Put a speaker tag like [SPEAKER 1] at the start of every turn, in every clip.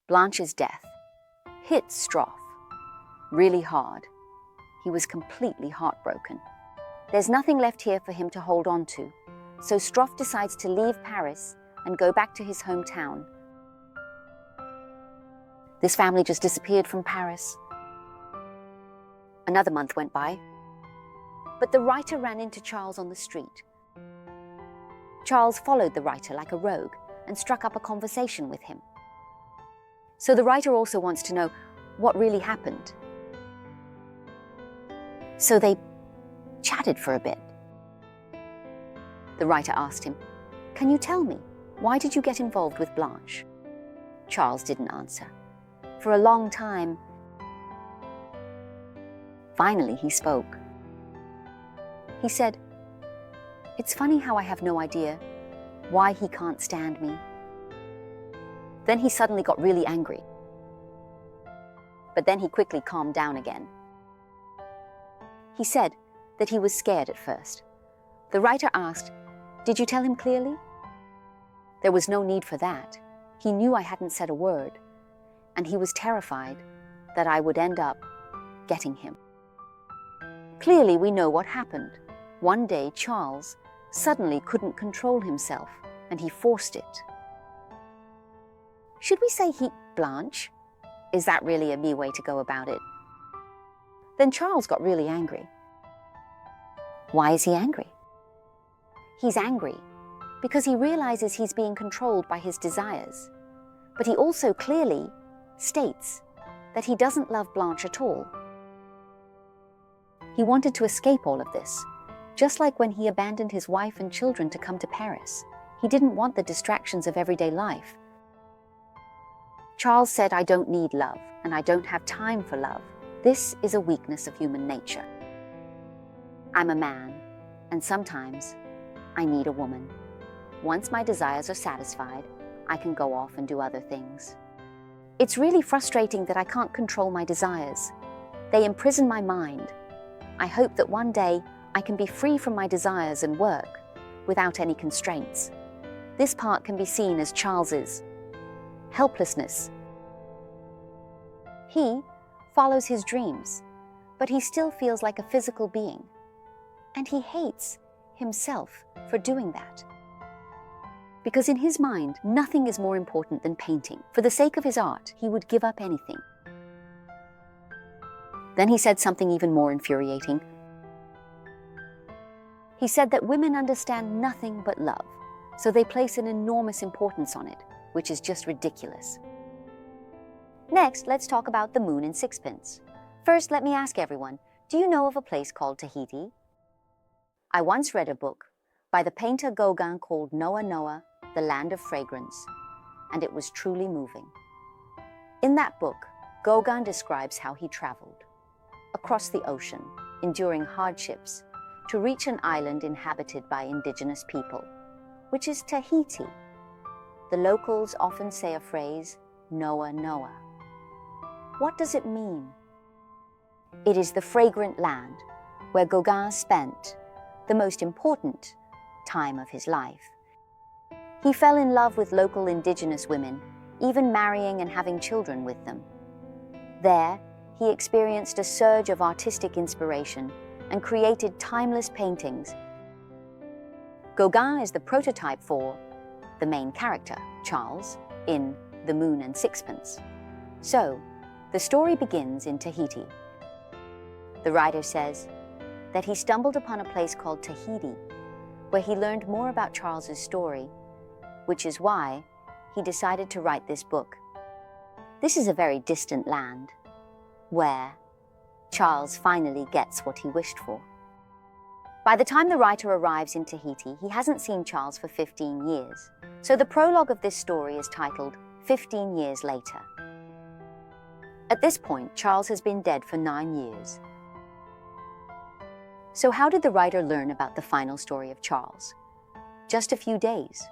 [SPEAKER 1] Blanche's death hit Stroff really hard. He was completely heartbroken. There's nothing left here for him to hold on to, so Stroff decides to leave Paris and go back to his hometown. This family just disappeared from Paris. Another month went by, but the writer ran into Charles on the street. Charles followed the writer like a rogue and struck up a conversation with him. So the writer also wants to know what really happened. So they chatted for a bit. The writer asked him, "Can you tell me, why did you get involved with Blanche?" Charles didn't answer. For a long time. Finally, he spoke. He said, "It's funny how I have no idea why he can't stand me." Then he suddenly got really angry. But then he quickly calmed down again. He said that he was scared at first. The writer asked, "Did you tell him clearly?" There was no need for that. He knew I hadn't said a word, and he was terrified that I would end up getting him. Clearly, we know what happened. One day, Charles suddenly couldn't control himself, and he forced it. Should we say he Blanche? Is that really a me way to go about it? Then Charles got really angry. Why is he angry? He's angry because he realizes he's being controlled by his desires, but he also clearly states that he doesn't love Blanche at all. He wanted to escape all of this, just like when he abandoned his wife and children to come to Paris. He didn't want the distractions of everyday life. Charles said, "I don't need love, and I don't have time for love. This is a weakness of human nature. I'm a man, and sometimes I need a woman. Once my desires are satisfied, I can go off and do other things. It's really frustrating that I can't control my desires. They imprison my mind. I hope that one day I can be free from my desires and work without any constraints." This part can be seen as Charles's helplessness. He follows his dreams, but he still feels like a physical being, and he hates himself for doing that. Because in his mind, nothing is more important than painting. For the sake of his art, he would give up anything. Then he said something even more infuriating. He said that women understand nothing but love, so they place an enormous importance on it, which is just ridiculous. Next, let's talk about the Moon and Sixpence. First, let me ask everyone, do you know of a place called Tahiti? I once read a book by the painter Gogh called Noa Noa, the Land of Fragrance, and it was truly moving. In that book, Gogh describes how he traveled across the ocean, enduring hardships, to reach an island inhabited by indigenous people, which is Tahiti. The locals often say a phrase, Noa Noa. What does it mean? It is the fragrant land where Gogh spent the most important time of his life. He fell in love with local indigenous women, even marrying and having children with them. There, he experienced a surge of artistic inspiration and created timeless paintings. Gogh is the prototype for the main character, Charles, in The Moon and Sixpence. So, the story begins in Tahiti. The writer says that he stumbled upon a place called Tahiti, where he learned more about Charles's story, which is why he decided to write this book. This is a very distant land, where Charles finally gets what he wished for. By the time the writer arrives in Tahiti, he hasn't seen Charles for 15 years. So the prologue of this story is titled 15 Years Later. At this point, Charles has been dead for 9 years. So how did the writer learn about the final story of Charles? Just a few days.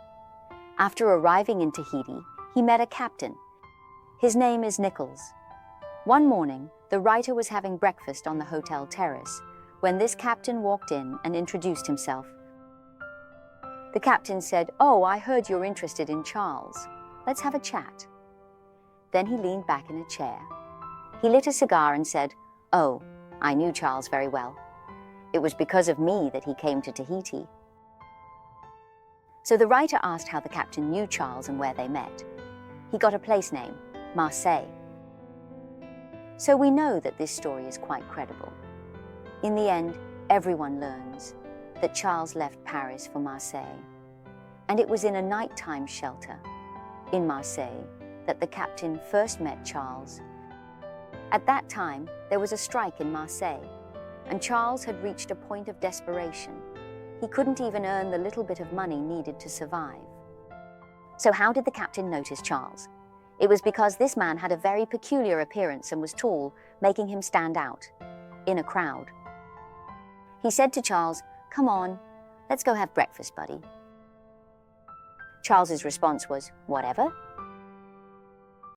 [SPEAKER 1] After arriving in Tahiti, he met a captain. His name is Nichols. One morning, the writer was having breakfast on the hotel terrace when this captain walked in and introduced himself. The captain said, "Oh, I heard you're interested in Charles. Let's have a chat." Then he leaned back in a chair. He lit a cigar and said, "Oh, I knew Charles very well. It was because of me that he came to Tahiti." So the writer asked how the captain knew Charles and where they met. He got a place name, Marseille. So we know that this story is quite credible. In the end, everyone learns that Charles left Paris for Marseille. And it was in a nighttime shelter in Marseille that the captain first met Charles. At that time, there was a strike in Marseille, and Charles had reached a point of desperation. He couldn't even earn the little bit of money needed to survive. So how did the captain notice Charles? It was because this man had a very peculiar appearance and was tall, making him stand out in a crowd. He said to Charles, "Come on, let's go have breakfast, buddy." Charles's response was, "Whatever."